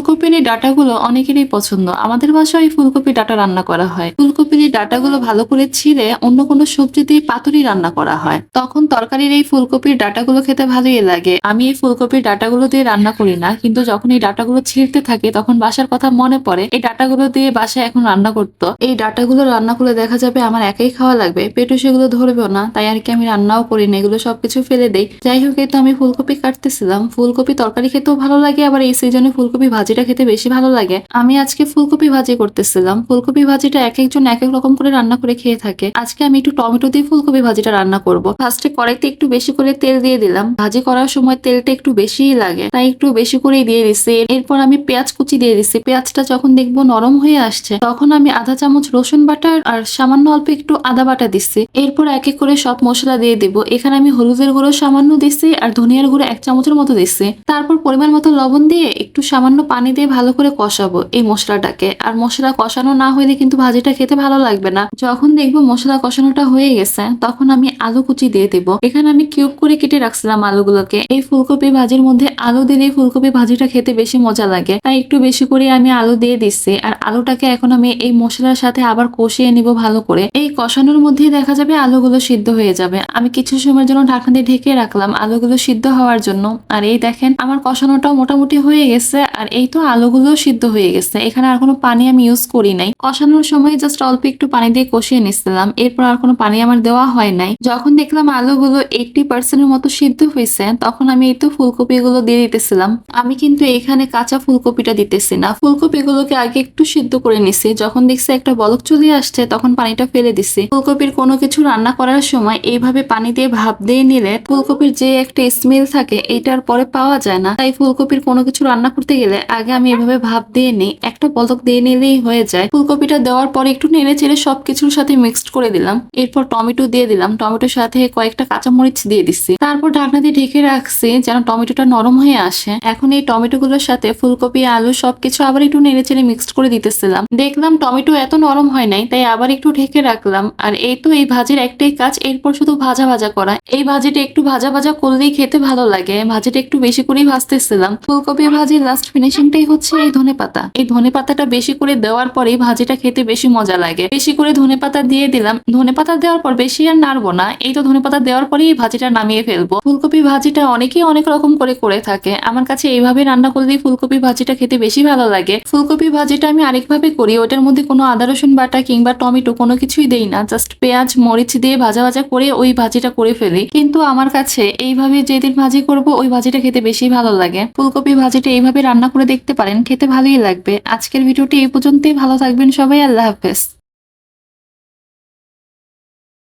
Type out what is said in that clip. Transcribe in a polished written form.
ফুলকপির এই ডাঁটাগুলো অনেকেরই পছন্দ। আমাদের বাসায় এই ফুলকপির ডাঁটা রান্না করা হয়। ফুলকপির এই ডাঁটাগুলো ভালো করে ছিঁড়ে অন্য কোনো সবজি দিয়ে পাতুরি রান্না করা হয়। তখন তরকারির এই ফুলকপির ডাঁটাগুলো খেতে ভালোই লাগে। আমি এই ফুলকপির ডাঁটাগুলো দিয়ে রান্না করি না, কিন্তু যখন এই ডাঁটাগুলো ছিঁড়তে থাকে তখন বাসার কথা মনে পড়ে। এই ডাঁটাগুলো দিয়ে বাসায় এখন রান্না করতো। এই ডাঁটাগুলো রান্না করে দেখা যাবে আমার একাই খাওয়া লাগবে, পেটও সেগুলো ধরবেও না, তাই আর কি আমি রান্নাও করি না, এগুলো সবকিছু ফেলে দেই। যাই হোক, এই তো আমি ফুলকপি কাটতেছিলাম। ফুলকপি তরকারি খেতেও ভালো লাগে, আবার এই সিজনে ফুলকপি ভাজিটা খেতে বেশি ভালো লাগে। আমি আজকে ফুলকপি ভাজি করতেছিলাম। ফুলকপি ভাজিটা এক একজন এক এক রকম করে রান্না করে খেয়ে থাকে। আজকে আমি একটু টমেটো দিয়ে ফুলকপি ভাজিটা রান্না করব। ফার্স্টে কড়াইতে একটু বেশি করে তেল দিয়ে দিলাম। ভাজি করার সময় তেলটা একটু বেশিই লাগে, তাই একটু বেশি করেই দিয়ে দিচ্ছি। এরপর আমি পেঁয়াজ কুচি দিয়ে দিচ্ছি। পেঁয়াজটা যখন দেখবো নরম হয়ে আসছে, তখন আমি আধা চামচ রসুন বাটা আর সামান্য অল্প একটু আদা বাটা দিচ্ছি। এরপর এক এক করে সব মশলা দিয়ে দিব। এখানে আমি হলুদের গুঁড়ো সামান্য দিচ্ছি আর ধনিয়ার গুঁড়ো 1 চামচের মতো দিচ্ছি। তারপর পরিমাণ মতো লবণ দিয়ে একটু সামান্য পানি দিয়ে ভালো করে কষাবো এই মশলাটাকে। আর মশলা কষানো না হইলে কিন্তু ভাজিটা খেতে ভালো লাগবে না। যখন দেখবো মশলা কষানোটা হয়ে গেছে, তখন আমি আলু কুচি দিয়ে দেবো। এখানে আমি কিউব করে কেটে রাখছিলাম আলুগুলোকে। এই ফুলকপি ভাজির মধ্যে আলু দিলে ফুলকপি ভাজিটা খেতে বেশি মজা লাগে, তাই একটু বেশি করে আমি আলু দিয়ে দিচ্ছি। আর আলুটাকে এখন আমি এই মশলার সাথে আবার কষিয়ে নিব ভালো করে। এই কষানোর মধ্যেই দেখা যাবে আলুগুলো সিদ্ধ হয়ে যাবে। আমি কিছু সময়ের জন্য ঢাকনা দিয়ে ঢেকে রাখলাম আলুগুলো সিদ্ধ হওয়ার জন্য। আর এই দেখেন আমার কষানোটাও মোটামুটি হয়ে গেছে, আর এই তো আলুগুলো সিদ্ধ হয়ে গেছে। এখানে আর কোনো পানি আমি ইউজ করি নাই। কষানোর সময় জাস্ট অল্প একটু পানি দিয়ে কষিয়ে নিচ্ছিলাম। এরপর আর কোনো পানি আমার দেওয়া হয় নাই। যখন দেখলাম আলুগুলো 80% মতো সিদ্ধ হয়েছে, তখন আমি এই তো ফুলকপিগুলো দিয়ে দিতেছিলাম। আমি কিন্তু এখানে কাঁচা ফুলকপিটা দিতেছি না, ফুলকপিগুলোকে আগে একটু সিদ্ধ করে নিছি। যখন দেখছি একটা বলক চলে আসছে, তখন পানিটা ফেলে দিছি। ফুলকপির কোনো কিছু রান্না করার সময় এইভাবে পানি দিয়ে ভাপ দিয়ে নিলে ফুলকপির যে একটা স্মেল থাকে এইটার পরে পাওয়া যায় না। তাই ফুলকপির কোনো কিছু রান্না করতে গেলে আগে আমি এভাবে ভাপ দিয়ে নিই, একটা পলক দিয়ে নিলেই হয়ে যায়। ফুলকপিটা দেওয়ার পরে একটু নেড়ে চেড়ে সবকিছুর সাথে মিক্সড করে দিলাম। এরপর টমেটো দিয়ে দিলাম। টমেটোর সাথে কয়েকটা কাঁচামরিচ দিয়ে দিচ্ছি। তারপর ঢাকনা দিয়ে ঢেকে রাখছি যেন টমেটোটা নরম হয়ে আসে। এখন এই টমেটো গুলোর সাথে ফুলকপি আলু সবকিছু আবার একটু নেড়ে চেড়ে মিক্সড করে দিতেছিলাম। দেখলাম টমেটো এত নরম হয় নাই, তাই আবার একটু ঢেকে রাখলাম। আর এই তো এই ভাজির একটাই কাজ, এরপর শুধু ভাজা ভাজা করা। এই ভাজিটা একটু ভাজা ভাজা করলেই খেতে ভালো লাগে। ভাজিটা একটু বেশি করেই ভাজতেছিলাম। ফুলকপি ভাজির লাস্ট ফিনিশিংটাই হচ্ছে এই ধনেপাতা। এই ধনেপাতাটা বেশি করে দেওয়ার পরেই ভাজিটা খেতে বেশি মজা লাগে। বেশি করে ধনেপাতা দিয়ে দিলাম। ধনেপাতা দেওয়ার পর বেশি আর নাড়বো না। এই তো ধনেপাতা দেওয়ার পরেই এই ভাজিটা নামিয়ে ফেলবো। ফুলকপি ভাজিটা অনেকেই অনেক রকম করে থাকে। আমার কাছে এইভাবে রান্না করলেই ফুলকপি ভাজিটা খেতে বেশি ভালো লাগে। ফুলকপি ভাজিটা আমি আরেকভাবে করি, ওটার মধ্যে কোনো আদা রসুন বাটা কিংবা টমেটো কোনো কিছুই দেই না, জাস্ট পেঁয়াজ মরিচ দিয়ে ভাজা ভাজা করে ওই ভাজিটা করে ফেলি। কিন্তু আমার কাছে এইভাবে যেদিন ভাজি করব ওই ভাজিটা খেতে বেশি ভালো লাগে। ফুলকপি ভাজিটা এইভাবে রান্না করে দেখতে পারেন, খেতে ভালোই লাগবে। আজকের ভিডিওটি এই পর্যন্তই। ভালো থাকবেন সবাই। আল্লাহ হাফেজ।